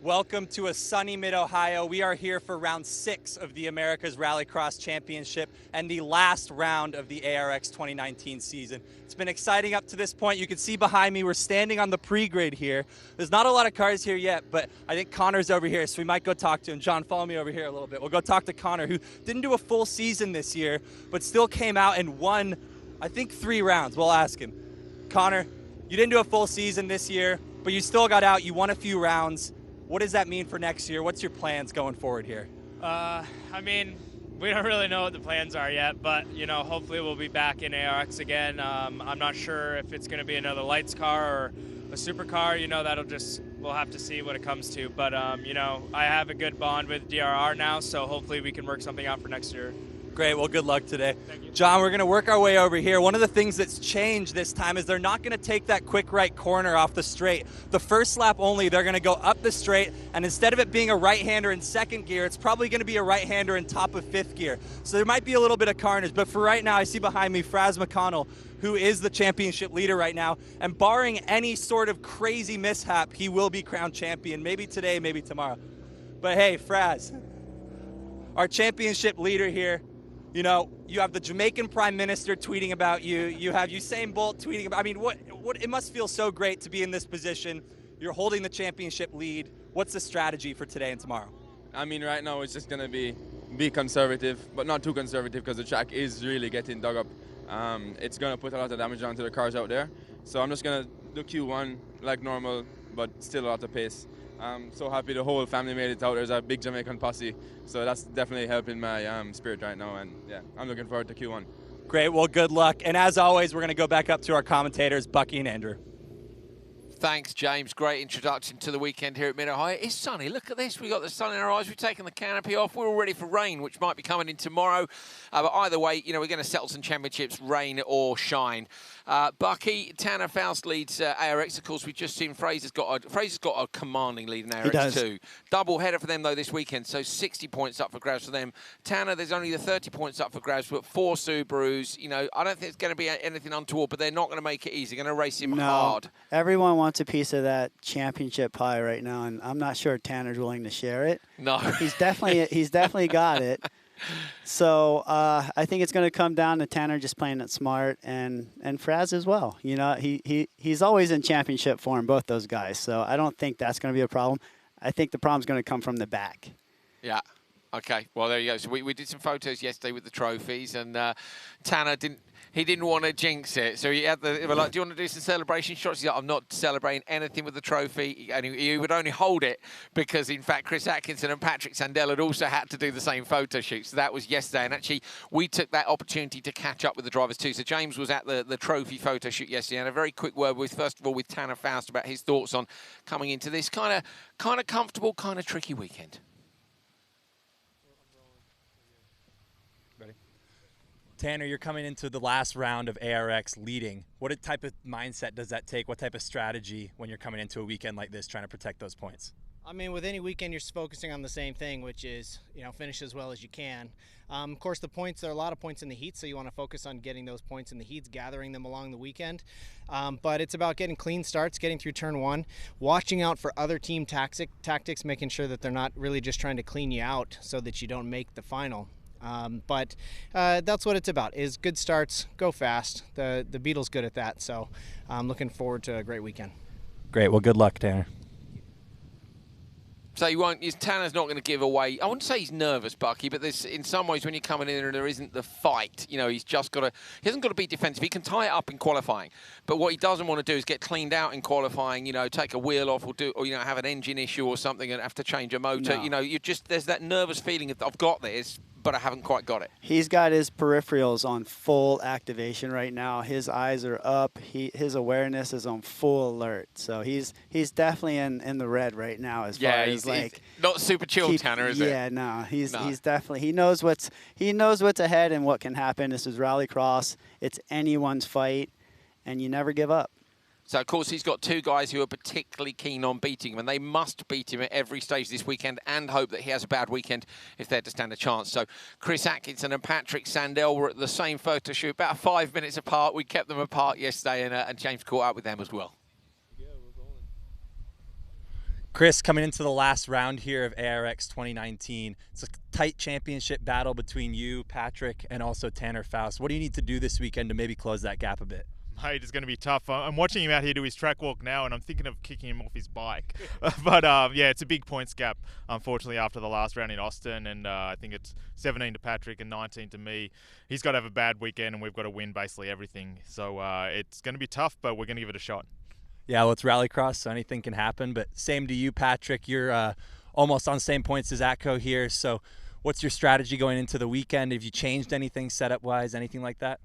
Welcome to a sunny mid-Ohio. We are here for round 6 of the America's Rallycross Championship and the last round of the ARX 2019 season. It's been exciting up to this point. You can see behind me, we're standing on the pre-grid here. There's not a lot of cars here yet, but I think Connor's over here, so we might go talk to him. John, follow me over here a little bit. We'll go talk to Connor, who didn't do a full season this year, but still came out and won, I think, 3 rounds. We'll ask him. Connor, you didn't do a full season this year, but you still got out. You won a few rounds. What does that mean for next year? What's your plans going forward here? I mean, we don't really know what the plans are yet, but, you know, hopefully we'll be back in ARX again. I'm not sure if it's going to be another lights car or a supercar. You know, we'll have to see what it comes to. But, you know, I have a good bond with DRR now, so hopefully we can work something out for next year. Great, well, good luck today. Thank you. John, we're going to work our way over here. One of the things that's changed this time is they're not going to take that quick right corner off the straight. The first lap only, they're going to go up the straight, and instead of it being a right-hander in second gear, it's probably going to be a right-hander in top of fifth gear. So there might be a little bit of carnage, but for right now, I see behind me Foust McConnell, who is the championship leader right now, and barring any sort of crazy mishap, he will be crowned champion, maybe today, maybe tomorrow. But hey, Fraz, our championship leader here. You know, you have the Jamaican Prime Minister tweeting about you. You have Usain Bolt tweeting about. I mean, what? It must feel so great to be in this position. You're holding the championship lead. What's the strategy for today and tomorrow? I mean, right now it's just gonna be conservative, but not too conservative because the track is really getting dug up. It's gonna put a lot of damage onto the cars out there. So I'm just gonna do Q1 like normal, but still a lot of pace. I'm so happy the whole family made it out. There's a big Jamaican posse, so that's definitely helping my spirit right now, and yeah, I'm looking forward to Q1. Great, well, good luck. And as always, we're going to go back up to our commentators, Bucky and Andrew. Thanks, James. Great introduction to the weekend here at Mid-Ohio. It's sunny. Look at this. We've got the sun in our eyes. We've taken the canopy off. We're all ready for rain, which might be coming in tomorrow. But either way, you know, we're going to settle some championships, rain or shine. Bucky, Tanner Foust leads ARX. Of course, we've just seen Fraser's got a commanding lead in ARX too. Double header for them, though, this weekend. So 60 points up for grabs for them. Tanner, there's only the 30 points up for grabs, but 4 Subarus. You know, I don't think it's going to be anything untoward, but they're not going to make it easy. They're going to race him hard. Everyone wants a piece of that championship pie right now, and I'm not sure Tanner's willing to share it. No. He's definitely got it. So I think it's going to come down to Tanner just playing it smart, and Fraz as well. You know, he's always in championship form, both those guys. So I don't think that's going to be a problem. I think the problem's going to come from the back. Yeah. Okay. Well, there you go. So we did some photos yesterday with the trophies, and Tanner didn't want to jinx it. So he had they were like, do you want to do some celebration shots? He's like, I'm not celebrating anything with the trophy. And he would only hold it because, in fact, Chris Atkinson and Patrick Sandell had also had to do the same photo shoot. So that was yesterday. And actually, we took that opportunity to catch up with the drivers too. So James was at the trophy photo shoot yesterday. And a very quick word with, first of all, with Tanner Foust about his thoughts on coming into this kind of comfortable, kind of tricky weekend. Tanner, you're coming into the last round of ARX leading. What type of mindset does that take? What type of strategy when you're coming into a weekend like this trying to protect those points? I mean, with any weekend, you're focusing on the same thing, which is, you know, finish as well as you can. Of course, the points, there are a lot of points in the heat, so you want to focus on getting those points in the heats, gathering them along the weekend. But it's about getting clean starts, getting through turn 1, watching out for other team tactics, making sure that they're not really just trying to clean you out so that you don't make the final. But that's what it's about, is good starts, go fast. The Beetle's good at that, so I'm looking forward to a great weekend. Great, well, good luck, Tanner. So Tanner's not going to give away. I wouldn't say he's nervous, Bucky, but there's, in some ways, when you're coming in and there isn't the fight, you know, he hasn't got to be defensive. He can tie it up in qualifying, but what he doesn't want to do is get cleaned out in qualifying. You know, take a wheel off, or you know, have an engine issue or something and have to change a motor. No. You know, there's that nervous feeling of, I've got this, but I haven't quite got it. He's got his peripherals on full activation right now. His eyes are up. His awareness is on full alert. So he's definitely in the red right now as far as like he's not super chill, Tanner, is it? Yeah, no, he's definitely, he knows what's ahead and what can happen. This is Rallycross. It's anyone's fight, and you never give up. So, of course, he's got two guys who are particularly keen on beating him, and they must beat him at every stage this weekend and hope that he has a bad weekend if they're to stand a chance. So, Chris Atkinson and Patrick Sandell were at the same photo shoot, about 5 minutes apart. We kept them apart yesterday, and James caught up with them as well. Chris, coming into the last round here of ARX 2019, it's a tight championship battle between you, Patrick, and also Tanner Foust. What do you need to do this weekend to maybe close that gap a bit? Mate, it's going to be tough. I'm watching him out here do his track walk now, and I'm thinking of kicking him off his bike. But yeah, it's a big points gap, unfortunately, after the last round in Austin, and I think it's 17 to Patrick and 19 to me. He's got to have a bad weekend, and we've got to win basically everything. So it's going to be tough, but we're going to give it a shot. Yeah, well, it's Rallycross, so anything can happen. But same to you, Patrick. You're almost on the same points as Atco here. So what's your strategy going into the weekend? Have you changed anything setup-wise, anything like that?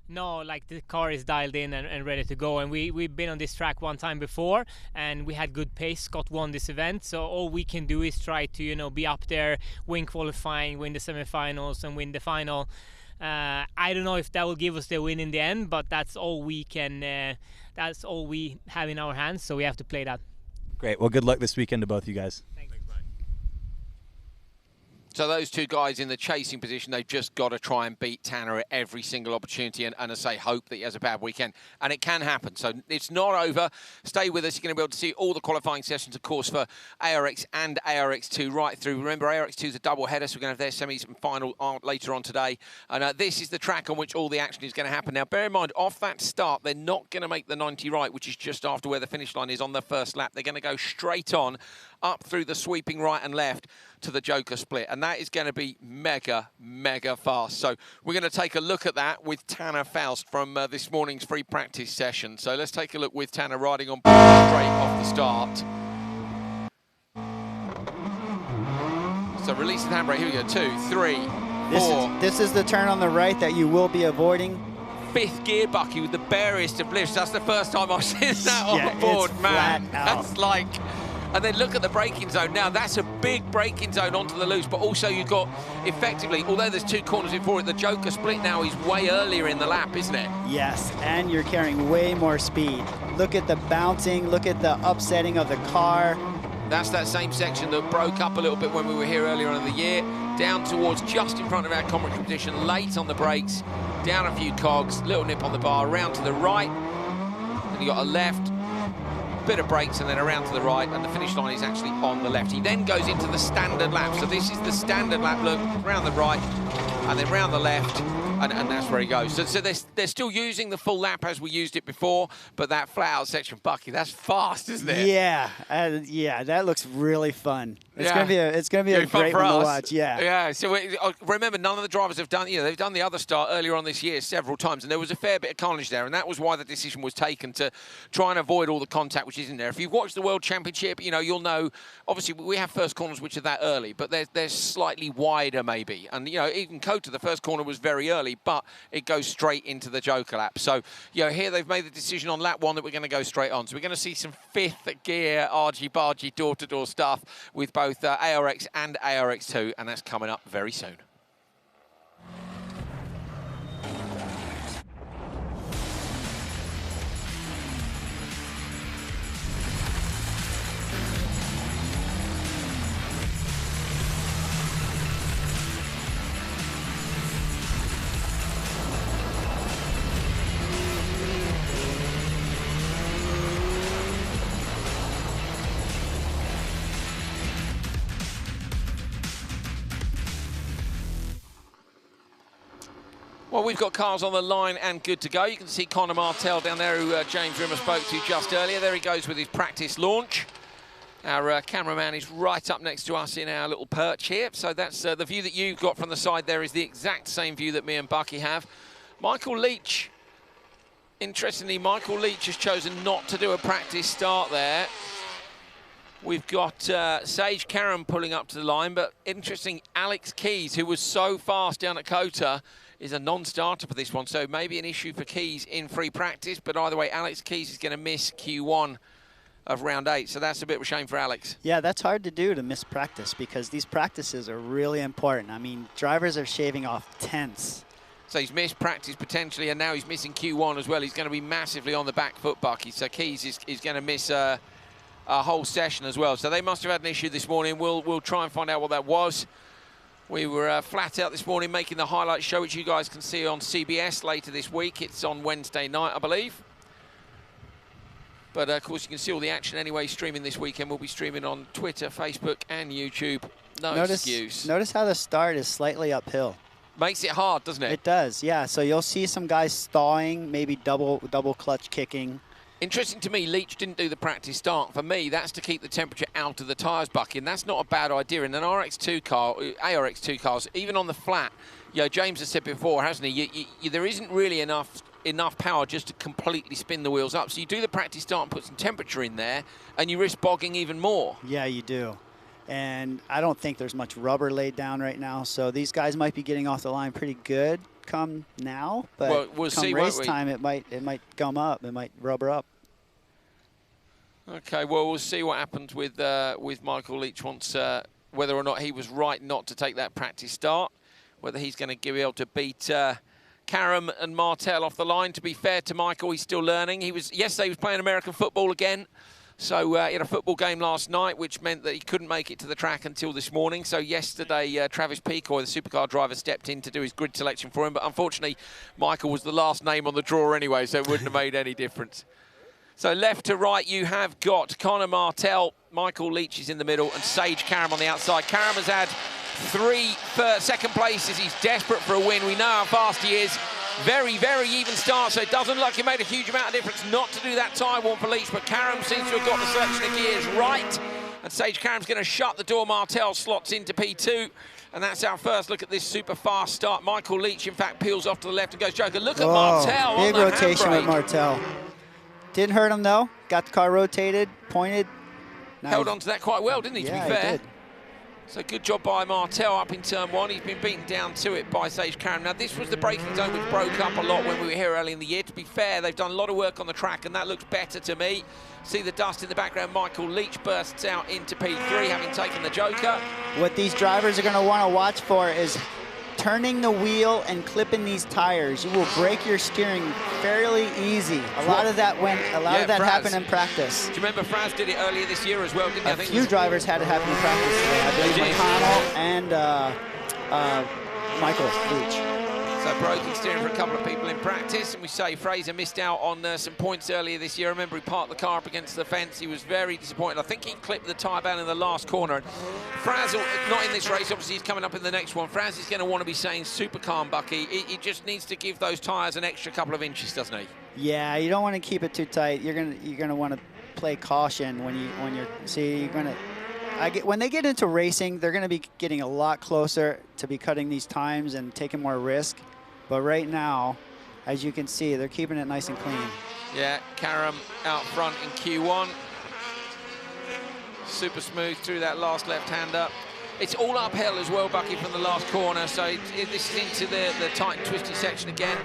No, like the car is dialed in and ready to go, and we've been on this track one time before and we had good pace. Scott won this event, so all we can do is try to be up there, win qualifying, win the semifinals and win the final. I don't know if that will give us the win in the end, but that's all we can that's all we have in our hands, so we have to play that. Great. Well, good luck this weekend to both you guys. Thanks. So those two guys in the chasing position, they've just got to try and beat Tanner at every single opportunity and I say, hope that he has a bad weekend. And it can happen. So it's not over. Stay with us. You're going to be able to see all the qualifying sessions, of course, for ARX and ARX2 right through. Remember, ARX2 is a double header, so we're going to have their semis and final later on today. And this is the track on which all the action is going to happen. Now, bear in mind, off that start, they're not going to make the 90 right, which is just after where the finish line is on the first lap. They're going to go straight on up through the sweeping right and left to the Joker split, and that is going to be mega fast. So we're going to take a look at that with Tanner Foust from this morning's free practice session. So let's take a look with Tanner riding on straight off the start. So releasing the handbrake, here we go, 2, 3, 4. This is the turn on the right that you will be avoiding. Fifth gear, Bucky, with the barest of lifts. That's the first time I've seen that on the board, it's man. flat out. That's like... And then look at the braking zone. Now, that's a big braking zone onto the loose, but also you've got, effectively, although there's two corners before it, the Joker split now is way earlier in the lap, isn't it? Yes, and you're carrying way more speed. Look at the bouncing, look at the upsetting of the car. That's that same section that broke up a little bit when we were here earlier on in the year, down towards just in front of our commentary position, late on the brakes, down a few cogs, little nip on the bar, around to the right, and you got a left, bit of brakes and then around to the right, and the finish line is actually on the left. He then goes into the standard lap. So this is the standard lap, look, round the right and then round the left, and that's where he goes. So they're still using the full lap as we used it before, but that flat out section, Bucky, that's fast, isn't it? Yeah, yeah, that looks really fun. It's gonna be a great one to watch. Yeah. Yeah. So remember, none of the drivers have done. They've done the other start earlier on this year several times, and there was a fair bit of carnage there, and that was why the decision was taken to try and avoid all the contact which isn't there. If you've watched the World Championship, you'll know. Obviously, we have first corners which are that early, but they're slightly wider maybe, and even Kota, the first corner was very early, but it goes straight into the Joker lap. So here they've made the decision on lap 1 that we're going to go straight on. So we're going to see some fifth gear argy-bargy door-to-door stuff with both ARX and ARX2, and that's coming up very soon. Well, we've got cars on the line and good to go. You can see Connor Martell down there, who James Rimmer spoke to just earlier. There he goes with his practice launch. Our cameraman is right up next to us in our little perch here. So that's the view that you've got from the side there is the exact same view that me and Bucky have. Michael Leach. Interestingly, Michael Leach has chosen not to do a practice start there. We've got Sage Karam pulling up to the line, but interesting, Alex Keys, who was so fast down at Kota, is a non-starter for this one, so maybe an issue for Keys in free practice, but either way, Alex Keys is going to miss Q1 of round 8, so that's a bit of a shame for Alex. Yeah, that's hard to do, to miss practice, because these practices are really important. I mean, drivers are shaving off tenths. So he's missed practice potentially, and now he's missing Q1 as well. He's going to be massively on the back foot, Bucky, so Keys is going to miss a whole session as well. So they must have had an issue this morning. We'll try and find out what that was. We were flat out this morning making the highlight show, which you guys can see on CBS later this week. It's on Wednesday night, I believe. But, of course, you can see all the action anyway streaming this weekend. We'll be streaming on Twitter, Facebook, and YouTube. No excuse. Notice how the start is slightly uphill. Makes it hard, doesn't it? It does, yeah. So you'll see some guys stawing, maybe double clutch kicking. Interesting to me, Leach didn't do the practice start. For me, that's to keep the temperature out of the tyres, Bucky, and that's not a bad idea. In an RX2 car, ARX2 cars, even on the flat, you know, James has said before, hasn't he, there isn't really enough power just to completely spin the wheels up. So you do the practice start and put some temperature in there, and you risk bogging even more. Yeah, you do. And I don't think there's much rubber laid down right now, so these guys might be getting off the line pretty good come now, but well, we'll come see, race time it might gum up, it might rubber up. Okay, well, we'll see what happens with Michael Leach once, whether or not he was right not to take that practice start, whether he's going to be able to beat Karam and Martel off the line. To be fair to Michael, he's still learning. Yesterday he was playing American football again. So he had a football game last night, which meant that he couldn't make it to the track until this morning. So yesterday, Travis Peacoy, the supercar driver, stepped in to do his grid selection for him. But unfortunately, Michael was the last name on the draw anyway, so it wouldn't have made any difference. So left to right, you have got Connor Martel, Michael Leach is in the middle, and Sage Karam on the outside. Karam has had 3 second places. He's desperate for a win. We know how fast he is. Very, very even start, so it doesn't look like he made a huge amount of difference not to do that tyre warm for Leach, but Karam seems to have got the selection of gears right, and Sage Karam's going to shut the door. Martel slots into P2, and that's our first look at this super fast start. Michael Leach, in fact, peels off to the left and goes Joker. Look at Martel big on the rotation handbrake. with Martel. Didn't hurt him, though. Got the car rotated, pointed. Held on to that quite well, didn't he, to be fair? He did. So good job by Martel up in turn 1. He's been beaten down to it by Sage Karam. Now, this was the braking zone which broke up a lot when we were here early in the year. To be fair, they've done a lot of work on the track, and that looks better to me. See the dust in the background. Michael Leach bursts out into P3, having taken the Joker. What these drivers are going to want to watch for is turning the wheel and clipping these tires. You will break your steering fairly easy. A lot of that happened in practice. Do you remember Fraz did it earlier this year as well, didn't he? A few drivers had it happen in practice today. I believe McConnell and Michael Leach. So broken steering for a couple of people in practice, and we say Fraser missed out on some points earlier this year. I remember he parked the car up against the fence. He was very disappointed. I think he clipped the tyre down in the last corner. Fraz, not in this race, obviously he's coming up in the next one. Fraz is going to want to be saying Supercar, Bucky. He just needs to give those tyres an extra couple of inches, doesn't he? Yeah, you don't want to keep it too tight. You're gonna want to play caution when they get into racing, they're going to be getting a lot closer to be cutting these times and taking more risk. But right now, as you can see, they're keeping it nice and clean. Yeah, Karam out front in Q1. Super smooth through that last left-hander. It's all uphill as well, Bucky, from the last corner, so this is into the tight and twisty section again.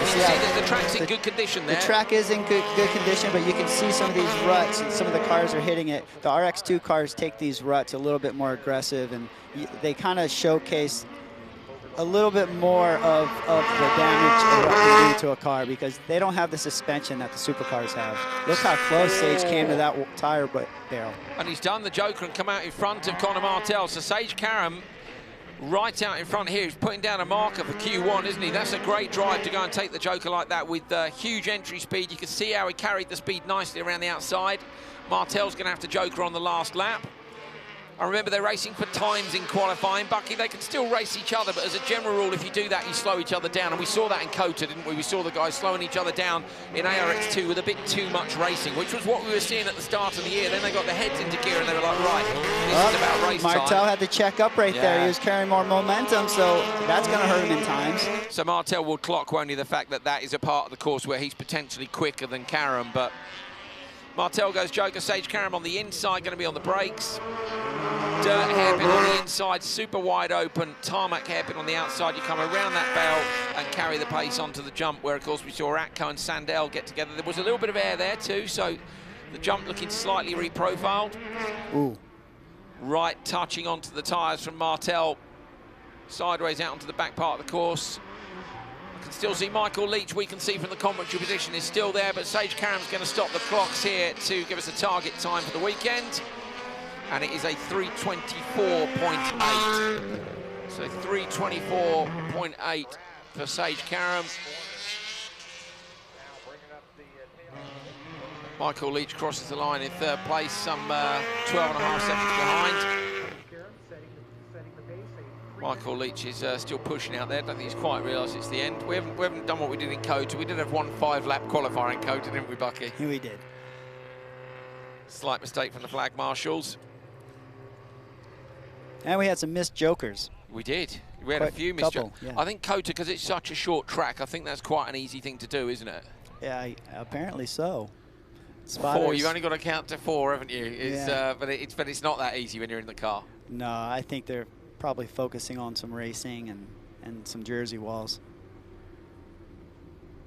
You see that the track's in good condition there. The track is in good condition, but you can see some of these ruts, and some of the cars are hitting it. The RX2 cars take these ruts a little bit more aggressive, and they kind of showcase a little bit more of the damage of what they do to a car, because they don't have the suspension that the supercars have. Look how close Sage came to that tire barrel. And he's done the Joker and come out in front of Connor Martel. So Sage Karam right out in front here. He's putting down a marker for Q1, isn't he? That's a great drive to go and take the Joker like that with huge entry speed. You can see how he carried the speed nicely around the outside. Martel's going to have to Joker on the last lap. I remember they're racing for times in qualifying. Bucky, they can still race each other, but as a general rule, if you do that, you slow each other down. And we saw that in Kota, didn't we? We saw the guys slowing each other down in ARX2 with a bit too much racing, which was what we were seeing at the start of the year. Then they got their heads into gear and they were like, right, this is about race time. Martel had to check up right there. He was carrying more momentum, so that's going to hurt him in times. So Martel will clock, won't he, the fact that that is a part of the course where he's potentially quicker than Karam, but Martel goes Joker, Sage Karam on the inside, going to be on the brakes. Dirt hairpin on the inside, super wide open, tarmac hairpin on the outside. You come around that bell and carry the pace onto the jump, where, of course, we saw Atco and Sandell get together. There was a little bit of air there, too, so the jump looking slightly reprofiled. Ooh. Right touching onto the tyres from Martel, sideways out onto the back part of the course. Can still see Michael Leach, we can see from the commentary position, is still there, but Sage Karam's going to stop the clocks here to give us a target time for the weekend. And it is a 3:24.8. So 3:24.8 for Sage Karam. Michael Leach crosses the line in third place, some 12.5 seconds behind. Michael Leach is still pushing out there. I don't think he's quite realised it's the end. We haven't done what we did in COTA. We did have one 5-lap qualifier in COTA, didn't we, Bucky? Yeah, we did. Slight mistake from the flag marshals. And we had some missed jokers. We did. We had Quite a few missed couple, jokers. yeah. I think COTA, because it's such a short track, I think that's quite an easy thing to do, isn't it? Yeah, apparently so. 4. You've only got to count to 4, haven't you? It's, Yeah. but it's not that easy when you're in the car. No, I think they're probably focusing on some racing and some jersey walls.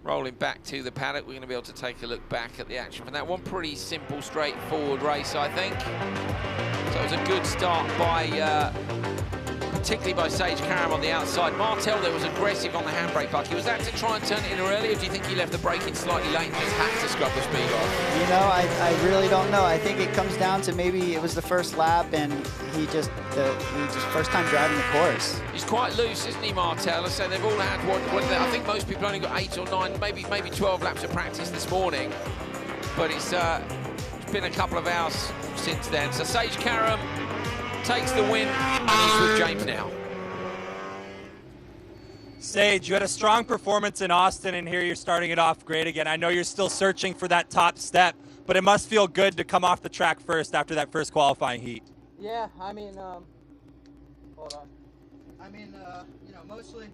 Rolling back to the paddock, we're going to be able to take a look back at the action from that one. Pretty simple, straightforward race, I think. So it was a good start by, particularly by Sage Karam on the outside. Martel there was aggressive on the handbrake, Bucky. Was that to try and turn it in early, or do you think he left the brake in slightly late and just had to scrub the speed off? You know, I really don't know. I think it comes down to maybe it was the first lap and he just first time driving the course. He's quite loose, isn't he, Martel? I say they've all had I think most people only got 8 or 9, maybe 12 laps of practice this morning, but it's been a couple of hours since then. So Sage Karam takes the win, and he's with James now. Sage, you had a strong performance in Austin, and here you're starting it off great again. I know you're still searching for that top step, but it must feel good to come off the track first after that first qualifying heat. Yeah, I mean, hold on. I mean, you know, mostly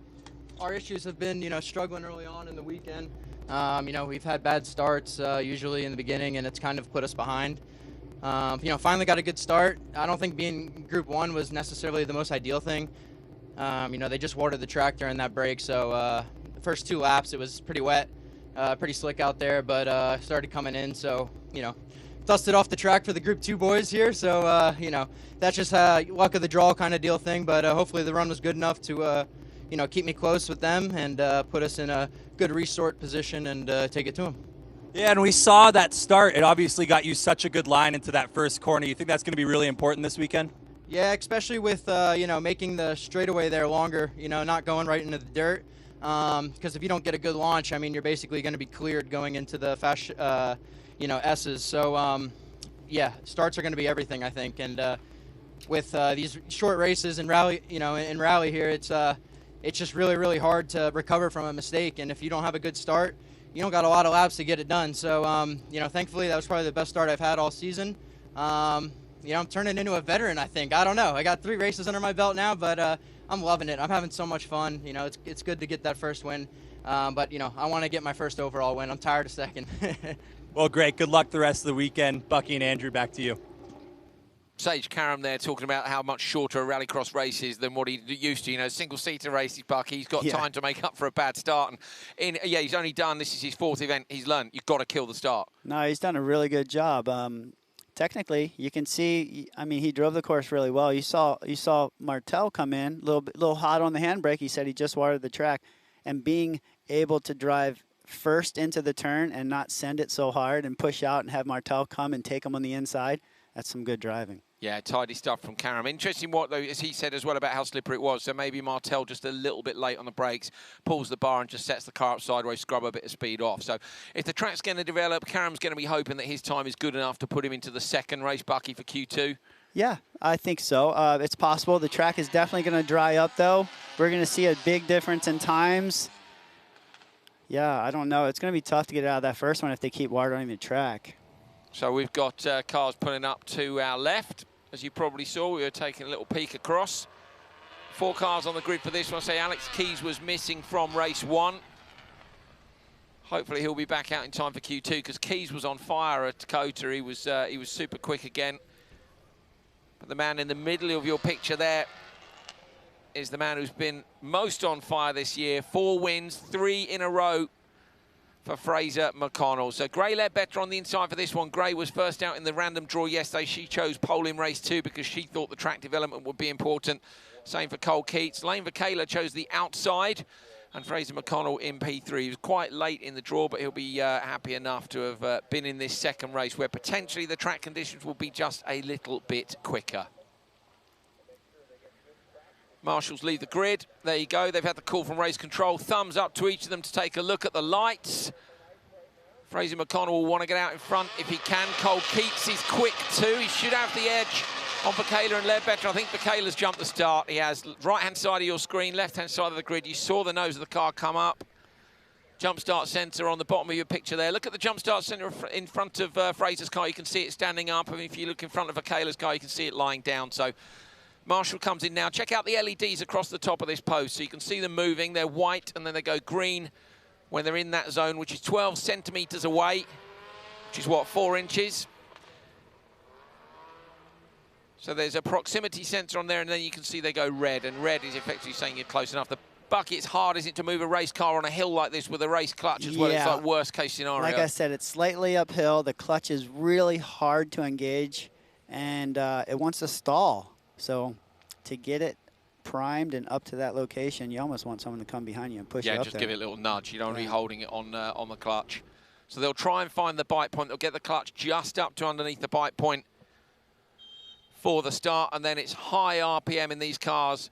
our issues have been, you know, struggling early on in the weekend. You know, we've had bad starts usually in the beginning, and it's kind of put us behind. You know, finally got a good start. I don't think being Group 1 was necessarily the most ideal thing. You know, they just watered the track during that break, so the first 2 laps it was pretty wet, pretty slick out there, but started coming in, so, you know, dusted off the track for the Group 2 boys here, so, you know, that's just luck of the draw kind of deal thing, but hopefully the run was good enough to, you know, keep me close with them and put us in a good restart position and take it to them. Yeah, and we saw that start. It obviously got you such a good line into that first corner. You think that's going to be really important this weekend? Yeah, especially with, you know, making the straightaway there longer, you know, not going right into the dirt. Because if you don't get a good launch, I mean, you're basically going to be cleared going into the fast, you know, S's. So, yeah, starts are going to be everything, I think. And with these short races and rally, you know, in rally here, it's just really, really hard to recover from a mistake. And if you don't have a good start, you don't got a lot of laps to get it done. So, you know, thankfully that was probably the best start I've had all season. You know, I'm turning into a veteran, I think. I don't know. I got 3 races under my belt now, but I'm loving it. I'm having so much fun. You know, it's good to get that first win. But, you know, I want to get my first overall win. I'm tired of second. Well, great. Good luck the rest of the weekend. Bucky and Andrew, back to you. Sage Karam there talking about how much shorter a rallycross race is than what he used to. You know, single-seater races, Bucky. He's got time to make up for a bad start. And yeah, he's only done, this is his 4th event. He's learned you've got to kill the start. No, he's done a really good job. Technically, you can see, I mean, he drove the course really well. You saw Martel come in, a little hot on the handbrake. He said he just watered the track. And being able to drive first into the turn and not send it so hard and push out and have Martel come and take him on the inside, that's some good driving. Yeah, tidy stuff from Karam. Interesting what, though, as he said as well about how slippery it was. So maybe Martel just a little bit late on the brakes, pulls the bar and just sets the car up sideways, scrub a bit of speed off. So if the track's going to develop, Karam's going to be hoping that his time is good enough to put him into the second race, Bucky, for Q2. Yeah, I think so. It's possible. The track is definitely going to dry up, though. We're going to see a big difference in times. Yeah, I don't know. It's going to be tough to get out of that first one if they keep watering the track. So we've got cars pulling up to our left. As you probably saw, we were taking a little peek across. 4 cars on the grid for this one. I say Alex Keys was missing from race 1. Hopefully he'll be back out in time for Q2 because Keys was on fire at Dakota. He was super quick again. But the man in the middle of your picture there is the man who's been most on fire this year. 4 wins, 3 in a row for Fraser McConnell. So Gray led better on the inside for this one. Gray was first out in the random draw yesterday. She chose pole in race 2 because she thought the track development would be important. Same for Cole Keats. Lane Vakala chose the outside, and Fraser McConnell in P3. He was quite late in the draw, but he'll be happy enough to have been in this second race where potentially the track conditions will be just a little bit quicker. Marshals leave the grid. There you go. They've had the call from race control. Thumbs up to each of them to take a look at the lights. Fraser McConnell will want to get out in front if he can. Cole Keats is quick too. He should have the edge on Vakala and Ledbetter. I think Vakala's jumped the start. He has right-hand side of your screen, left-hand side of the grid. You saw the nose of the car come up. Jump start sensor on the bottom of your picture there. Look at the jump start sensor in front of Fraser's car. You can see it standing up. I mean, if you look in front of Vakala's car, you can see it lying down. So Marshall comes in now. Check out the LEDs across the top of this post. So you can see them moving. They're white and then they go green when they're in that zone, which is 12 centimetres away, which is what, 4 inches. So there's a proximity sensor on there, and then you can see they go red, and red is effectively saying you're close enough. The bucket's hard, is it, to move a race car on a hill like this with a race clutch as well? It's like worst case scenario. Like I said, it's slightly uphill. The clutch is really hard to engage, and it wants to stall. So to get it primed and up to that location, you almost want someone to come behind you and push you up there. Yeah, just give it a little nudge. You don't want to be holding it on the clutch. So they'll try and find the bite point. They'll get the clutch just up to underneath the bite point for the start, and then it's high RPM in these cars.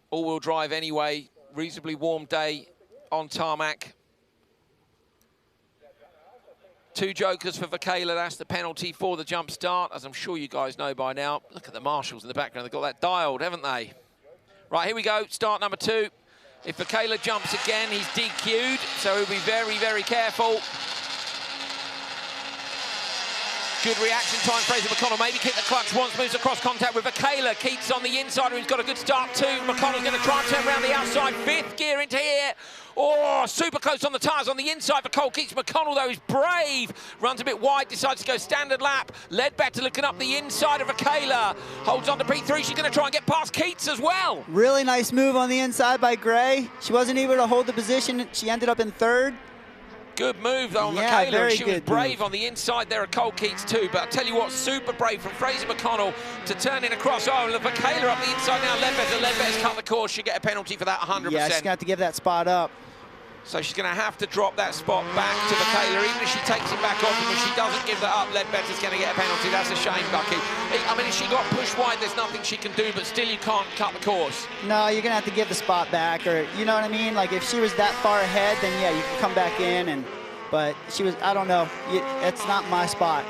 All-wheel drive anyway, reasonably warm day on tarmac. 2 jokers for Vakala, that's the penalty for the jump start, as I'm sure you guys know by now. Look at the marshals in the background, they've got that dialed, haven't they? Right, here we go, start number 2. If Vakala jumps again, he's DQ'd, so he'll be very, very careful. Good reaction time, Fraser McConnell. Maybe kick the clutch once, moves across contact with Vakala. Keats on the inside, who's got a good start too. McConnell's going to try and turn around the outside. 5th gear into here. Oh, super close on the tyres on the inside for Cole Keats. McConnell, though, is brave. Runs a bit wide, decides to go standard lap. Ledbetter looking up the inside of Vakala. Holds on to P3. She's going to try and get past Keats as well. Really nice move on the inside by Gray. She wasn't able to hold the position. She ended up in 3rd. Good move, though, on Vakala. She was brave on the inside there of Cole Keats, too. But I'll tell you what, super brave from Fraser McConnell to turn in across. Oh, look, Vakala up the inside now. Ledbetter's cut the course. She'll get a penalty for that 100%. Yeah, she's going to have to give that spot up. So she's going to have to drop that spot back to Vakala. Even if she takes it back off, and if she doesn't give that up, Ledbetter's going to get a penalty. That's a shame, Bucky. I mean, if she got pushed wide, there's nothing she can do, but still you can't cut the course. No, you're going to have to give the spot back, or you know what I mean? Like, if she was that far ahead, then yeah, you can come back in and... But she was, I don't know, it's not my spot.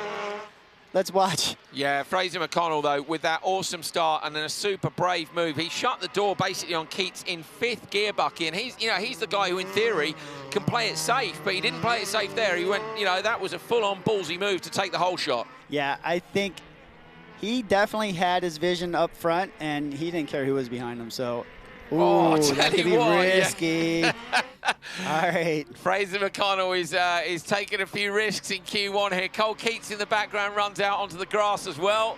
Let's watch. Yeah, Fraser McConnell, though, with that awesome start and then a super brave move. He shut the door basically on Keats in 5th gear, Bucky, and he's the guy who, in theory, can play it safe, but he didn't play it safe there. He went, that was a full-on ballsy move to take the whole shot. Yeah, I think he definitely had his vision up front, and he didn't care who was behind him, so... Ooh, that could be risky. Yeah. All right. Fraser McConnell is taking a few risks in Q1 here. Cole Keats in the background runs out onto the grass as well.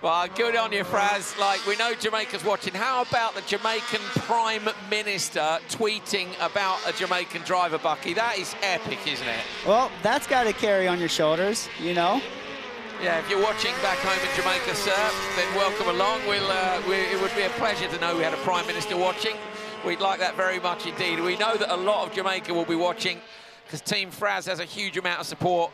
Well, good on you, Fraz. Like, we know Jamaica's watching. How about the Jamaican Prime Minister tweeting about a Jamaican driver, Bucky? That is epic, isn't it? Well, that's got to carry on your shoulders, you know? Yeah, if you're watching back home in Jamaica, sir, then welcome along. It would be a pleasure to know we had a Prime Minister watching. We'd like that very much indeed. We know that a lot of Jamaica will be watching because Team Fraz has a huge amount of support.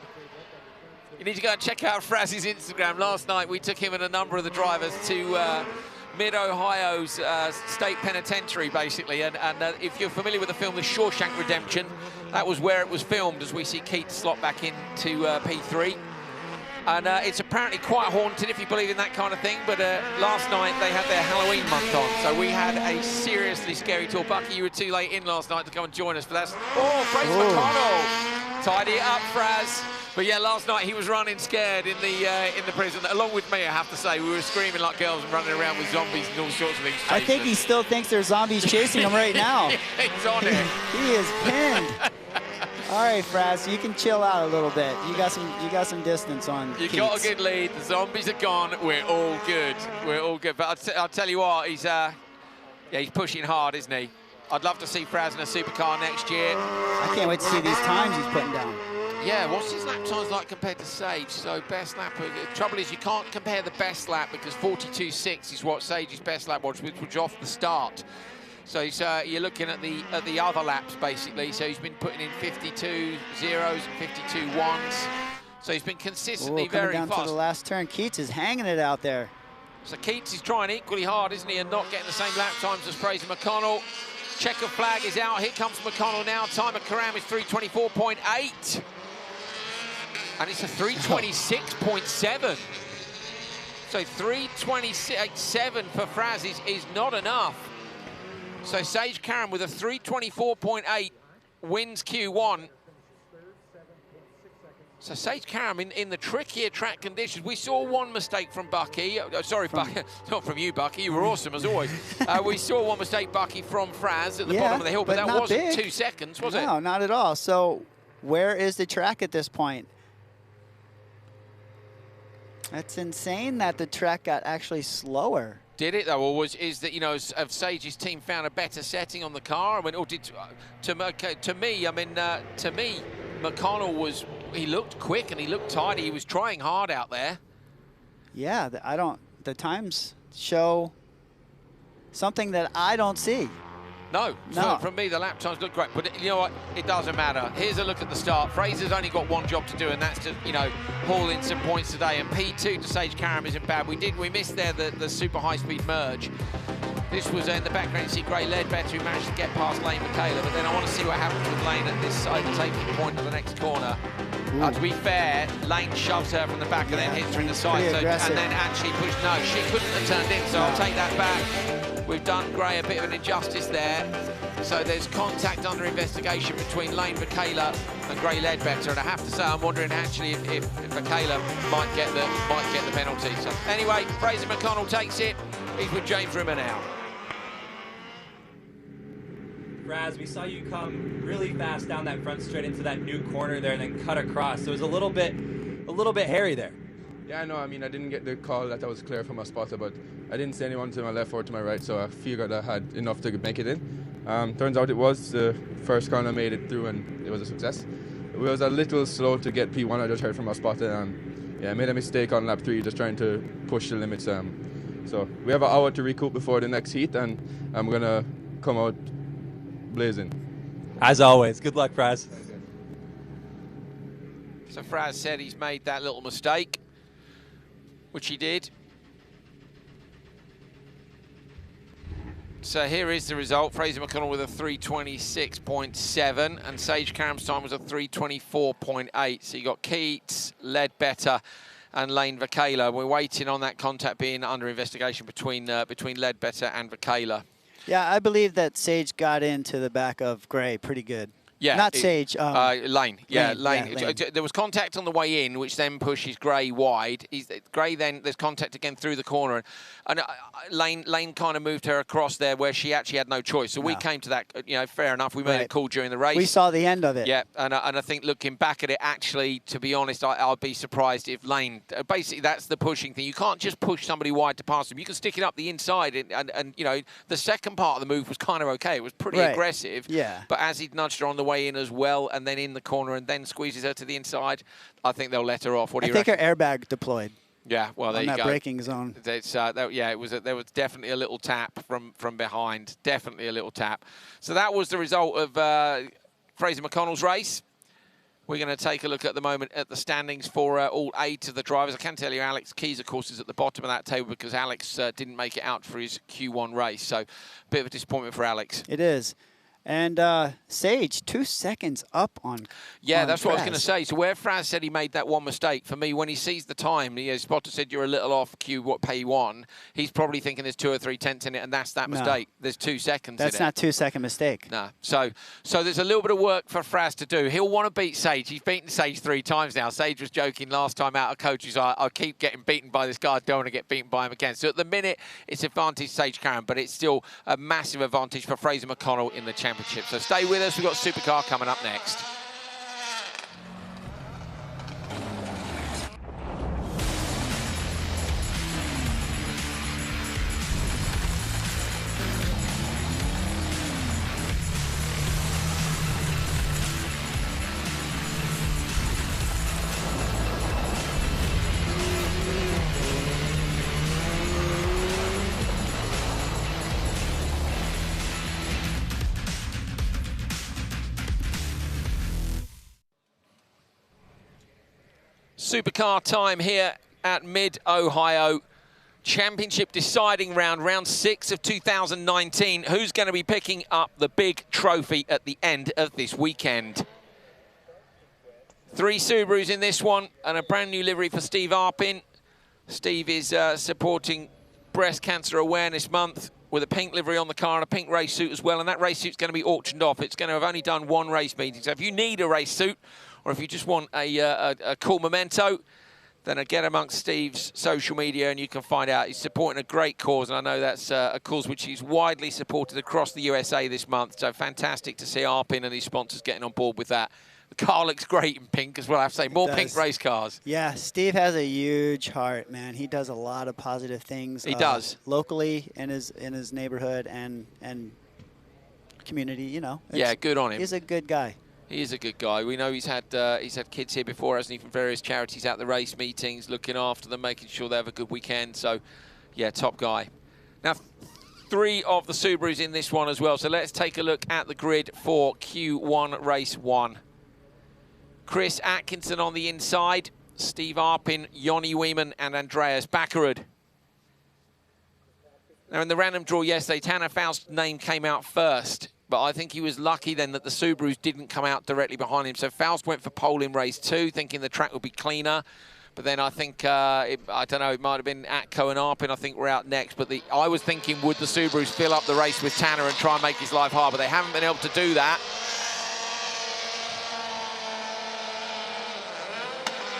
You need to go and check out Fraz's Instagram. Last night, we took him and a number of the drivers to Mid-Ohio's state penitentiary, basically. And if you're familiar with the film The Shawshank Redemption, that was where it was filmed, as we see Keats slot back into P3. And it's apparently quite haunted, if you believe in that kind of thing. But last night, they had their Halloween month on. So we had a seriously scary tour. Bucky, you were too late in last night to come and join us for that. Oh, Fraser McConnell. Tidy it up, Fraz. But yeah, last night he was running scared in the prison. Along with me, I have to say. We were screaming like girls and running around with zombies and all sorts of things. I think he still thinks there's zombies chasing him right now. He's on it. He is pinned. All right, Fraz, you can chill out a little bit. You got some distance on. You Keats. got a good lead. The zombies are gone. We're all good. We're all good. But I'll tell you what, he's pushing hard, isn't he? I'd love to see Fraz in a supercar next year. I can't wait to see these times he's putting down. Yeah, what's his lap times like compared to Sage? So best lap. The trouble is you can't compare the best lap because 42.6 is what Sage's best lap was, which was off the start. So you're looking at the other laps basically. So he's been putting in 52 zeros and 52 ones. So he's been consistently very down fast. to the last turn. Keats is hanging it out there. So Keats is trying equally hard, isn't he, and not getting the same lap times as Fraser McConnell. Checker flag is out. Here comes McConnell now. Time of Karam is 3:24.8. And it's a 3:26.7. So 3:26.7 for Fraz is not enough. So Sage Karam with a 3:24.8 wins Q1. So Sage Karam in the trickier track conditions. We saw one mistake from Bucky. Bucky, not from you, Bucky. You were awesome as always. We saw one mistake, Bucky, from Fraz at the bottom of the hill, but that wasn't big. 2 seconds, was it? No, not at all. So where is the track at this point? That's insane that the track got actually slower. Did it though, or is that, you know, have Sage's team found a better setting on the car? I mean, or to me, McConnell he looked quick and he looked tidy. He was trying hard out there. Yeah, the times show something that I don't see. No. From me, the lap times look great, but you know what? It doesn't matter. Here's a look at the start. Fraser's only got one job to do, and that's to, you know, haul in some points today. And P2 to Sage Karam isn't bad. We missed there the super high-speed merge. This was in the background. You see Gray Ledbetter, who managed to get past Lane Michaela, but then I want to see what happens with Lane at this overtaking point of the next corner. To be fair, Lane shoves her from the back and then hits her in the side, and then actually pushed. No, she couldn't have turned in, so I'll take that back. We've done Gray a bit of an injustice there. So there's contact under investigation between Lane Michaela and Gray Ledbetter, and I have to say I'm wondering actually if Michaela might get the penalty. So anyway, Fraser McConnell takes it. He's with James Rimmer now. Raz, we saw you come really fast down that front straight into that new corner there and then cut across. So it was a little bit hairy there. Yeah, no, I mean, I didn't get the call that I was clear from my spotter, but I didn't see anyone to my left or to my right, so I figured I had enough to make it in. Turns out it was the first corner I made it through, and it was a success. It was a little slow to get P1, I just heard from my spotter, and I made a mistake on lap 3, just trying to push the limits. So we have an hour to recoup before the next heat, and I'm going to come out blazing. As always, good luck, Fraz. So Fraz said he's made that little mistake, which he did. So here is the result. Fraser McConnell with a 3:26.7 and Sage Karam's time was a 3:24.8. So you got Keats, Ledbetter and Lane Michaela. We're waiting on that contact being under investigation between Ledbetter and Michaela. Yeah, I believe that Sage got into the back of Gray pretty good. Yeah, not Sage. Lane. Yeah, Lane. Lane. There was contact on the way in, which then pushes Gray wide. Gray then there's contact again through the corner, and Lane kind of moved her across there where she actually had no choice. So we came to that. You know, fair enough. We made a call during the race. We saw the end of it. Yeah, and I think looking back at it, actually, to be honest, I'd be surprised if Lane. Basically, that's the pushing thing. You can't just push somebody wide to pass them. You can stick it up the inside, and you know the second part of the move was kind of okay. It was pretty aggressive. Yeah. But as he nudged her on the way in as well, and then in the corner, and then squeezes her to the inside, I think they'll let her off. What do you reckon? I think her airbag deployed. Yeah, well, there you go. On that braking zone. Yeah, there was definitely a little tap from behind. Definitely a little tap. So that was the result of Fraser McConnell's race. We're going to take a look at the moment at the standings for all 8 of the drivers. I can tell you Alex Keys, of course, is at the bottom of that table because Alex didn't make it out for his Q1 race. So a bit of a disappointment for Alex. It is. And Sage, 2 seconds up on. Yeah, that's what I was Fraz. going to say. So where Fraz said he made that one mistake, for me, when he sees the time, spotter said you're a little off P1, he's probably thinking there's 2 or 3 tenths in it, and that's that mistake. There's 2 seconds in it. That's not 2 second mistake. No. So there's a little bit of work for Fraz to do. He'll want to beat Sage. He's beaten Sage 3 times now. Sage was joking last time out of coaches, I keep getting beaten by this guy. I don't want to get beaten by him again. So at the minute, it's advantage Sage Karam, but it's still a massive advantage for Fraser McConnell in the championship. So stay with us. We've got Supercar coming up next. Supercar time here at Mid-Ohio. Championship deciding round, round 6 of 2019. Who's going to be picking up the big trophy at the end of this weekend? 3 Subarus in this one, and a brand new livery for Steve Arpin. Steve is supporting Breast Cancer Awareness Month with a pink livery on the car and a pink race suit as well, and that race suit's going to be auctioned off. It's going to have only done 1 race meeting, so if you need a race suit, or if you just want a cool memento, then get amongst Steve's social media and you can find out. He's supporting a great cause, and I know that's a cause which he's widely supported across the USA this month, so fantastic to see Arpin and his sponsors getting on board with that. The car looks great in pink as well, I have to say. More pink race cars. Yeah, Steve has a huge heart, man. He does a lot of positive things. He does. Locally in his neighborhood and community, you know. Yeah, good on him. He's a good guy. He is a good guy. We know he's had kids here before, hasn't he, from various charities at the race meetings, looking after them, making sure they have a good weekend. So, yeah, top guy. Now, 3 of the Subarus in this one as well. So let's take a look at the grid for Q1 Race 1. Chris Atkinson on the inside, Steve Arpin, Yoni Weeman and Andreas Bakkerud. Now in the random draw yesterday, Tanner Faust's name came out first, but I think he was lucky then that the Subarus didn't come out directly behind him. So Faust went for pole in race 2, thinking the track would be cleaner. But then I think, I don't know, it might have been Atco and Arpin, I think, were out next. But I was thinking, would the Subarus fill up the race with Tanner and try and make his life hard? But they haven't been able to do that.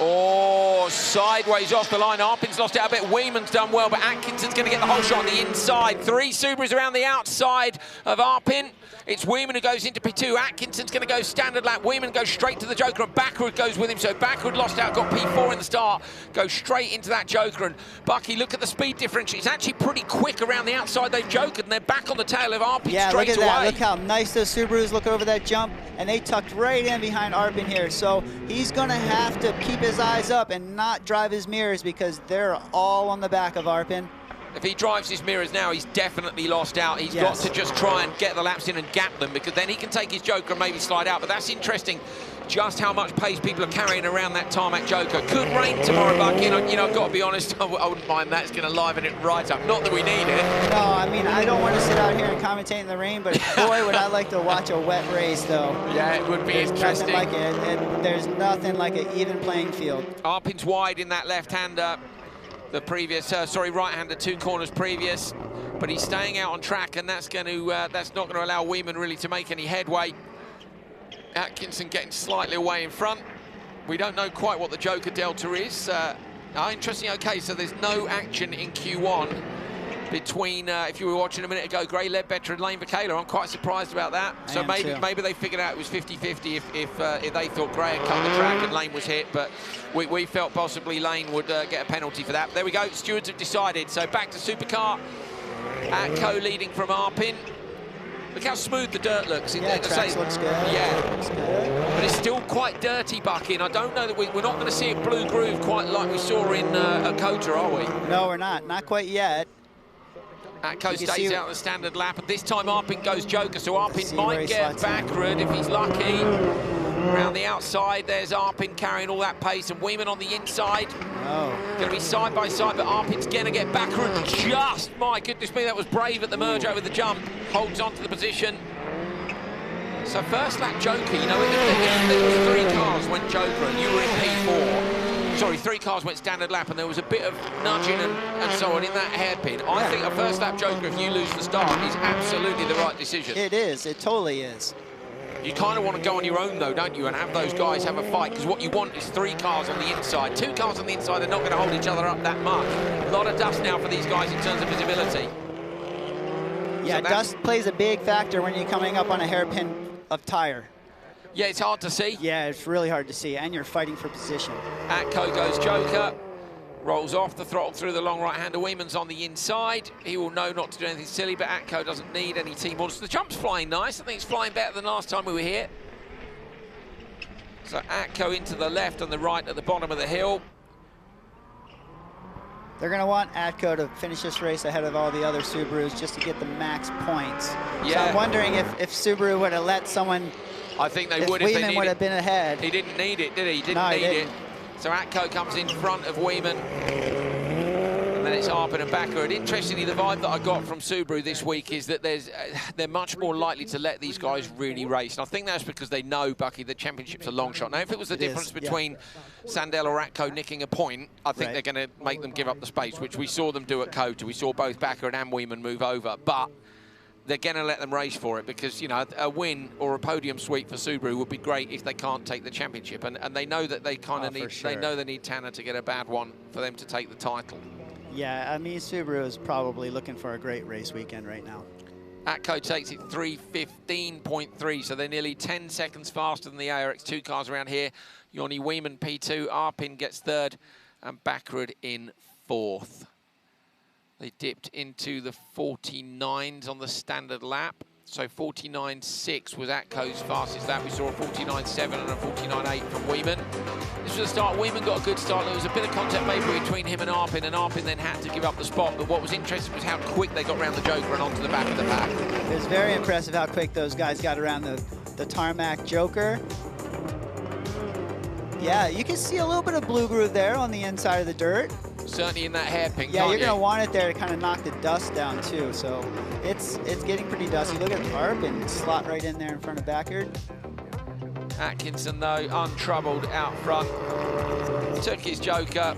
Oh, sideways off the line. Arpin's lost it a bit. Weeman's done well, but Atkinson's going to get the whole shot on the inside. 3 Subarus around the outside of Arpin. It's Weeman who goes into P2. Atkinson's going to go standard lap. Weeman goes straight to the Joker, and Bakkerud goes with him. So Bakkerud lost out, got P4 in the start, goes straight into that Joker. And Bucky, look at the speed differential. It's actually pretty quick around the outside. They've jokered, and they're back on the tail of Arpin straight away. Yeah, look at that. Look how nice those Subarus look over that jump, and they tucked right in behind Arpin here. So he's going to have to keep his eyes up and not drive his mirrors because they're all on the back of Arpin. If he drives his mirrors now, he's definitely lost out. He's got to just try and get the laps in and gap them, because then he can take his Joker and maybe slide out. But that's interesting, just how much pace people are carrying around that tarmac Joker. Could rain tomorrow, Bucky. You know, I've got to be honest, I wouldn't mind that. It's going to liven it right up. Not that we need it. No, I mean, I don't want to sit out here and commentate in the rain, but boy, would I like to watch a wet race, though. Yeah, it would be interesting. There's nothing like an even playing field. Arpin's wide in that left-hander. The previous, right-hander 2 corners previous, but he's staying out on track, and that's not going to allow Weeman really to make any headway. Atkinson getting slightly away in front. We don't know quite what the Joker Delta is. Interesting. Okay, so there's no action in Q1 between, if you were watching a minute ago, Gray Ledbetter and Lane Vakala. I'm quite surprised about that. So maybe they figured out it was 50-50 if they thought Gray had cut the track and Lane was hit, but we felt possibly Lane would get a penalty for that. There we go, stewards have decided. So back to Supercar. Atco leading from Arpin. Look how smooth the dirt looks. Yeah, track looks good. Yeah. Looks good. But it's still quite dirty, Bucky, and I don't know that we're not going to see a blue groove quite like we saw in Kota, are we? No, we're not. Not quite yet. Atco stays out the standard lap, and this time Arpin goes Joker, so Arpin might get Bakkerud if he's lucky. Around the outside, there's Arpin carrying all that pace, and Weeman on the inside. Oh. Going to be side by side, but Arpin's going to get Bakkerud just, my goodness me, that was brave at the merge over the jump. Holds on to the position. So first lap Joker, you know, if there was 3 cars went Joker and you were in P4, sorry, 3 cars went standard lap and there was a bit of nudging and so on in that hairpin. I think a first lap Joker, if you lose the start, is absolutely the right decision. It is. It totally is. You kind of want to go on your own, though, don't you, and have those guys have a fight, because what you want is 3 cars on the inside. 2 cars on the inside, they're not going to hold each other up that much. A lot of dust now for these guys in terms of visibility. Yeah, so dust plays a big factor when you're coming up on a hairpin of tire. Yeah, it's hard to see. Yeah, it's really hard to see, and you're fighting for position. Atco goes Joker. Rolls off the throttle through the long right-hander. Weeman's on the inside. He will know not to do anything silly, but Atco doesn't need any team orders. The jump's flying nice. I think it's flying better than last time we were here. So Atco into the left and the right at the bottom of the hill. They're going to want Atco to finish this race ahead of all the other Subarus just to get the max points. Yeah. So I'm wondering if Subaru would have let someone... I think they would if they needed it. Weeman would have been ahead. He didn't need it, did he? He didn't need it. So Atco comes in front of Weeman. And then it's Arpin and Backer. And interestingly, the vibe that I got from Subaru this week is that they're much more likely to let these guys really race. And I think that's because they know, Bucky, the championship's a long shot. Now, if it was the difference between Sandell or Atco nicking a point, I think they're going to make them give up the space, which we saw them do at Kota. We saw both Backer and Weeman move over. But they're going to let them race for it because, you know, a win or a podium sweep for Subaru would be great if they can't take the championship. And they know that they kind of need, they know they need Tanner to get a bad one for them to take the title. Yeah, I mean, Subaru is probably looking for a great race weekend right now. Atco takes it 3:15.3, so they're nearly 10 seconds faster than the ARX 2 cars around here. Yoni Weeman P2, Arpin gets third, and Backrud in fourth. They dipped into the 49s on the standard lap. So 49.6 was Atco's fastest lap. We saw a 49.7 and a 49.8 from Weeman. This was the start. Weeman got a good start. There was a bit of contact maybe between him and Arpin then had to give up the spot. But what was interesting was how quick they got around the Joker and onto the back of the pack. It was very impressive how quick those guys got around the tarmac Joker. Yeah, you can see a little bit of blue groove there on the inside of the dirt. Certainly in that hairpin. Yeah, you're going to want it there to kind of knock the dust down too. So it's getting pretty dusty. Look at Arpin slot right in there in front of Backard. Atkinson though, untroubled out front. Took his Joker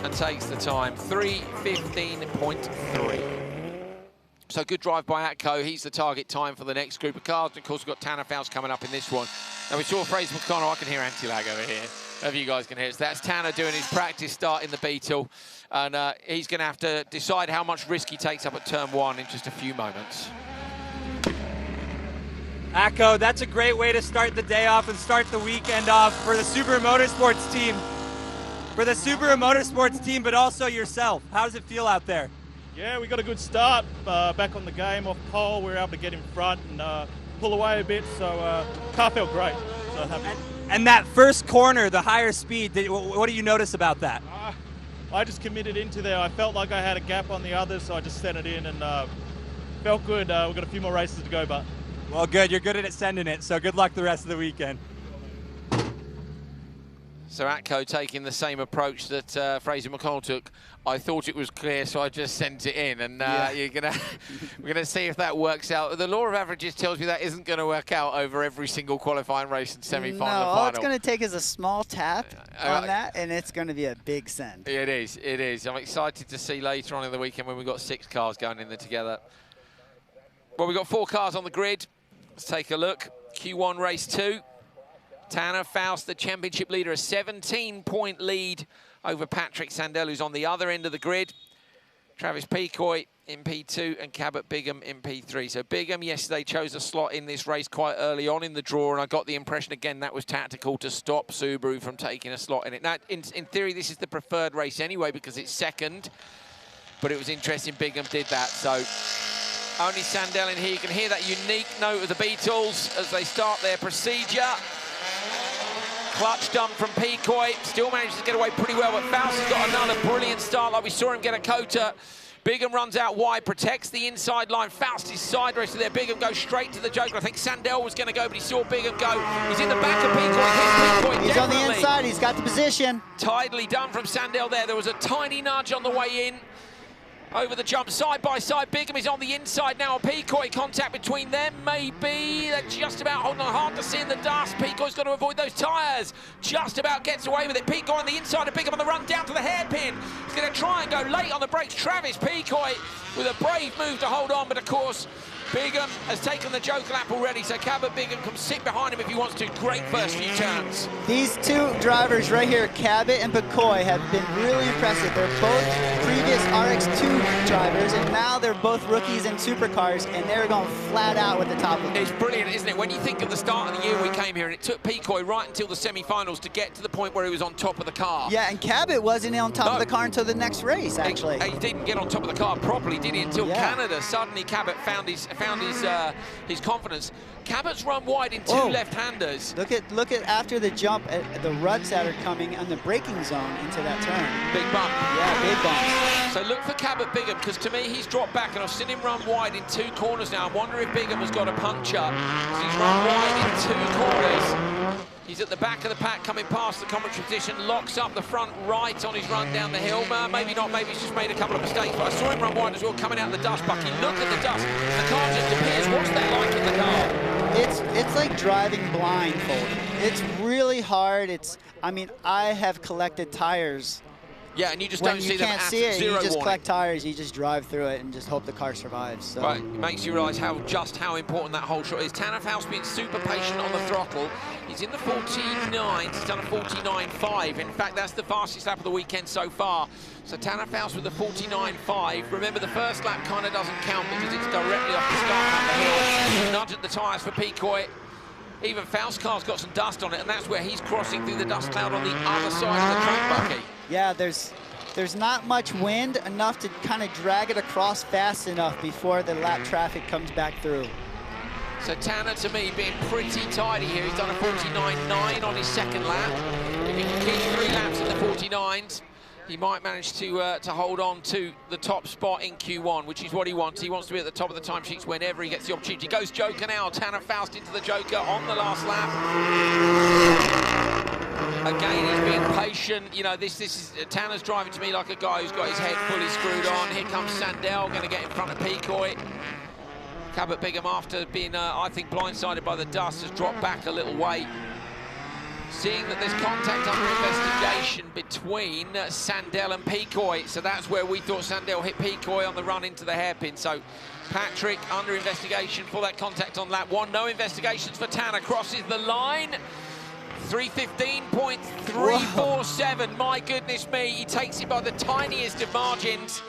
and takes the time. 3:15.3. So good drive by Atco. He's the target time for the next group of cars. And of course, we've got Tanner Foust coming up in this one. Now we saw Fraser McConnell. I can hear anti-lag over here. If you guys can hear it. So that's Tanner doing his practice start in the Beetle. And he's going to have to decide how much risk he takes up at turn 1 in just a few moments. Atco, that's a great way to start the day off and start the weekend off for the Subaru Motorsports team. For the Subaru Motorsports team, but also yourself. How does it feel out there? Yeah, we got a good start. Back on the game, off pole, we were able to get in front and pull away a bit, so car felt great. So happy. And that first corner, the higher speed, what do you notice about that? I just committed into there. I felt like I had a gap on the others, so I just sent it in and felt good. We've got a few more races to go, but... Well, good. You're good at sending it, so good luck the rest of the weekend. So Atco taking the same approach that Fraser McConnell took. I thought it was clear, so I just sent it in, and we're gonna see if that works out. The law of averages tells me that isn't going to work out over every single qualifying race and semi-final and final. All it's going to take is a small tap on that, and it's going to be a big send. It is. It is. I'm excited to see later on in the weekend when we've got 6 cars going in there together. Well, we've got 4 cars on the grid. Let's take a look. Q1 race 2. Tanner Foust, the championship leader, a 17-point lead over Patrick Sandell, who's on the other end of the grid. Travis Pecoy in P2 and Cabot Bigham in P3. So Bigham yesterday chose a slot in this race quite early on in the draw, and I got the impression, again, that was tactical to stop Subaru from taking a slot in it. Now, in theory, this is the preferred race anyway because it's second, but it was interesting Bigham did that. So only Sandell in here. You can hear that unique note of the Beatles as they start their procedure. Clutch dump from Pecoy, still manages to get away pretty well, but Foust has got another brilliant start like we saw him get a Kota. Bigham runs out wide, protects the inside line. Foust is side racer there. Bigham goes straight to the Joker. I think Sandell was going to go, but he saw Bigham go. He's in the back of Pecoy. He's on the inside. He's got the position. Tidily done from Sandell there. There was a tiny nudge on the way in. Over the jump, side by side. Bigham is on the inside now. Pecoy, contact between them, maybe. They're just about holding on, hard to see in the dust. Pecoy's got to avoid those tyres. Just about gets away with it. Pecoy on the inside of Bigham on the run down to the hairpin. He's going to try and go late on the brakes. Travis Pecoy with a brave move to hold on, but of course, Bigham has taken the Joker lap already, so Cabot Bigham can sit behind him if he wants to. Great first few turns. These 2 drivers right here, Cabot and Pecoy, have been really impressive. They're both previous RX2 drivers, and now they're both rookies in supercars, and they're going flat out with the top of them. It's brilliant, isn't it? When you think of the start of the year we came here, and it took Pecoy right until the semi-finals to get to the point where he was on top of the car. Yeah, and Cabot wasn't on top of the car until the next race, actually. He didn't get on top of the car properly, did he, until Canada. Suddenly Cabot found his confidence. Cabot's run wide in 2 left-handers. Look at after the jump at the ruts that are coming on the braking zone into that turn. Big bump. Yeah, big bump. So look for Cabot Bigham, because to me he's dropped back, and I've seen him run wide in 2 corners now. I wonder if Bigham has got a puncture. He's run wide in 2 corners. He's at the back of the pack coming past the commentary position, locks up the front right on his run down the hill. Maybe not, maybe he's just made a couple of mistakes, but I saw him run wide as well coming out of the dust, Bucky. Look at the dust. The car just appears. What's that like in the car? It's like driving blindfolded. It's really hard. I mean, I have collected tires. Yeah, and you just don't see them at zero. You just warning. collect tires, you just drive through it and just hope the car survives. So. Right, it makes you realise just how important that whole shot is. Tanner Foust being super patient on the throttle. He's in the 49s, he's done a 49.5. In fact, that's the fastest lap of the weekend so far. So Tanner Foust with the 49.5. Remember, the first lap kind of doesn't count because it's directly off the start on the hill. Nudge at the tyres for Picoy. Even Faust's car's got some dust on it, and that's where he's crossing through the dust cloud on the other side of the track, Bucky. Yeah, there's not much wind, enough to kind of drag it across fast enough before the lap traffic comes back through. So Tanner, to me, being pretty tidy here. He's done a 49.9 on his second lap. If he can keep 3 laps in the 49s, he might manage to hold on to the top spot in Q1, which is what he wants. He wants to be at the top of the timesheets whenever he gets the opportunity. Goes Joker now. Tanner Foust into the Joker on the last lap. Again, he's being patient. You know, this is Tanner's driving to me like a guy who's got his head fully screwed on. Here comes Sandell, going to get in front of Picoy. Cabot Bigham, after being, I think, blindsided by the dust, has dropped back a little way. Seeing that there's contact under investigation between Sandell and Picoy. So that's where we thought Sandell hit Picoy on the run into the hairpin. So Patrick under investigation for that contact on lap 1. No investigations for Tanner. Crosses the line. 3:15.347. My goodness me, he takes it by the tiniest of margins.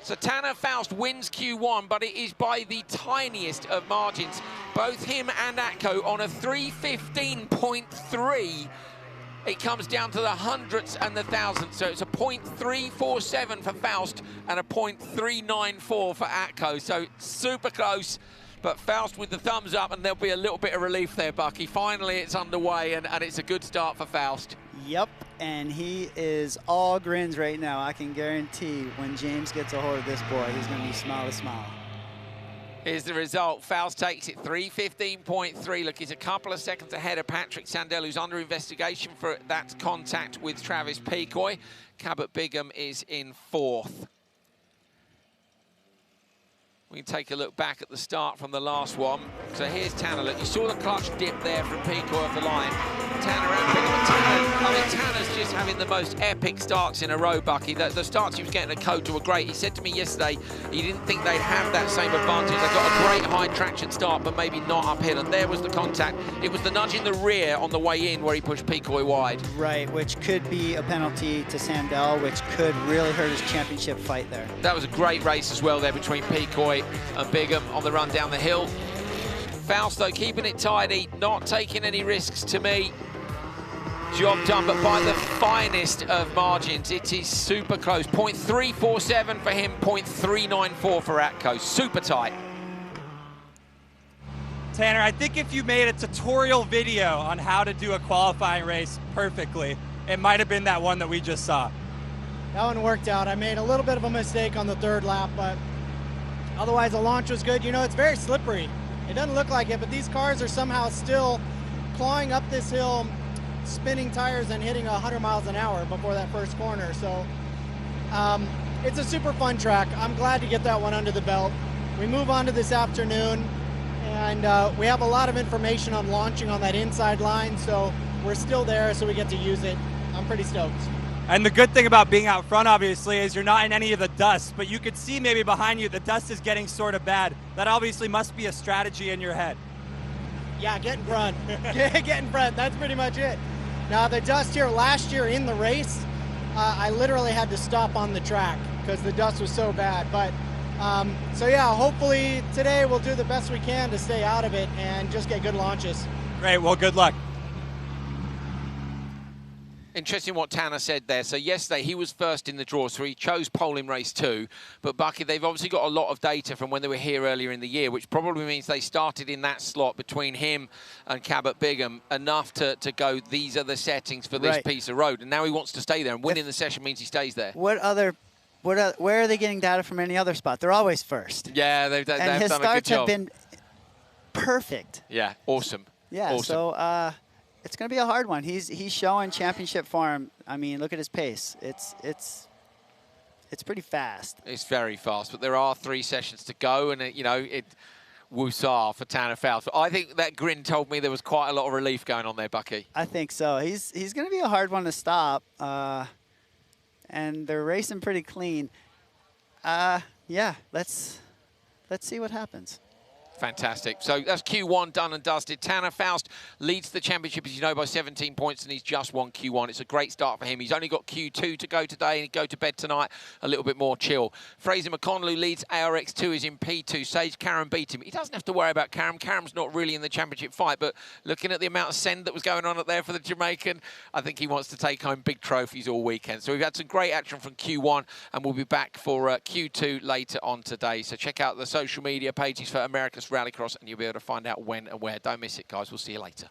So Tanner Foust wins Q1, but it is by the tiniest of margins. Both him and Atco on a 3:15.3. It comes down to the hundredths and the thousandths. So it's a 0.347 for Foust and a 0.394 for Atco. So super close. But Foust with the thumbs up, and there'll be a little bit of relief there, Bucky. Finally, it's underway, and it's a good start for Foust. Yep, and he is all grins right now. I can guarantee when James gets a hold of this boy, he's going to be smile to smile. Here's the result. Foust takes it 3:15.3. Look, he's a couple of seconds ahead of Patrick Sandell, who's under investigation for that contact with Travis Picoy. Cabot Bigham is in 4th. We can take a look back at the start from the last one. So here's Tanner. Look, you saw the clutch dip there from Picoy off the line. Tanner and Bigham. Tanner's just having the most epic starts in a row, Bucky. The starts he was getting at Coda were great. He said to me yesterday he didn't think they'd have that same advantage. They got a great high traction start, but maybe not uphill. And there was the contact. It was the nudge in the rear on the way in where he pushed Picoy wide. Right, which could be a penalty to Sandell, which could really hurt his championship fight there. That was a great race as well there between Picoy and Bigham on the run down the hill. Foust, though, keeping it tidy, not taking any risks to me. Job done, but by the finest of margins. It is super close. 0.347 for him, 0.394 for Atco. Super tight. Tanner, I think if you made a tutorial video on how to do a qualifying race perfectly, it might have been that one that we just saw. That one worked out. I made a little bit of a mistake on the 3rd lap, but otherwise the launch was good. You know, it's very slippery. It doesn't look like it, but these cars are somehow still clawing up this hill, spinning tires and hitting 100 miles an hour before that first corner. So it's a super fun track. I'm glad to get that one under the belt. We move on to this afternoon, and we have a lot of information on launching on that inside line, so we're still there, so we get to use it. I'm pretty stoked. And the good thing about being out front, obviously, is you're not in any of the dust, but you could see maybe behind you the dust is getting sort of bad. That obviously must be a strategy in your head. Yeah, get in front. Get in front. That's pretty much it. Now, the dust here last year in the race, I literally had to stop on the track because the dust was so bad. But so yeah, hopefully today we'll do the best we can to stay out of it and just get good launches. Great. Well, good luck. Interesting what Tanner said there. So yesterday he was first in the draw, so he chose pole in race 2. But Bucky, they've obviously got a lot of data from when they were here earlier in the year, which probably means they started in that slot between him and Cabot Bigham, enough to go, these are the settings for this piece of road. And now he wants to stay there, and winning the session means he stays there. Where are they getting data from any other spot? They're always first. Yeah, they've done a good job. And his starts have been perfect. Yeah, awesome. Yeah, awesome. So it's going to be a hard one. He's showing championship form. I mean, look at his pace. It's pretty fast. It's very fast, but there are 3 sessions to go, and woosah for Tanner Foust. But I think that grin told me there was quite a lot of relief going on there, Bucky. I think so. He's going to be a hard one to stop, and they're racing pretty clean. Yeah, let's see what happens. Fantastic. So that's Q1 done and dusted. Tanner Foust leads the championship, as you know, by 17 points, and he's just won Q1. It's a great start for him. He's only got Q2 to go today, and he'll go to bed tonight a little bit more chill. Fraser McConnell, who leads ARX 2, is in P2. Sage Karam beat him. He doesn't have to worry about Karam. Karam's not really in the championship fight, but looking at the amount of send that was going on up there for the Jamaican, I think he wants to take home big trophies all weekend. So we've had some great action from Q1, and we'll be back for Q2 later on today. So check out the social media pages for America's Rallycross, and you'll be able to find out when and where. Don't miss it, guys. We'll see you later.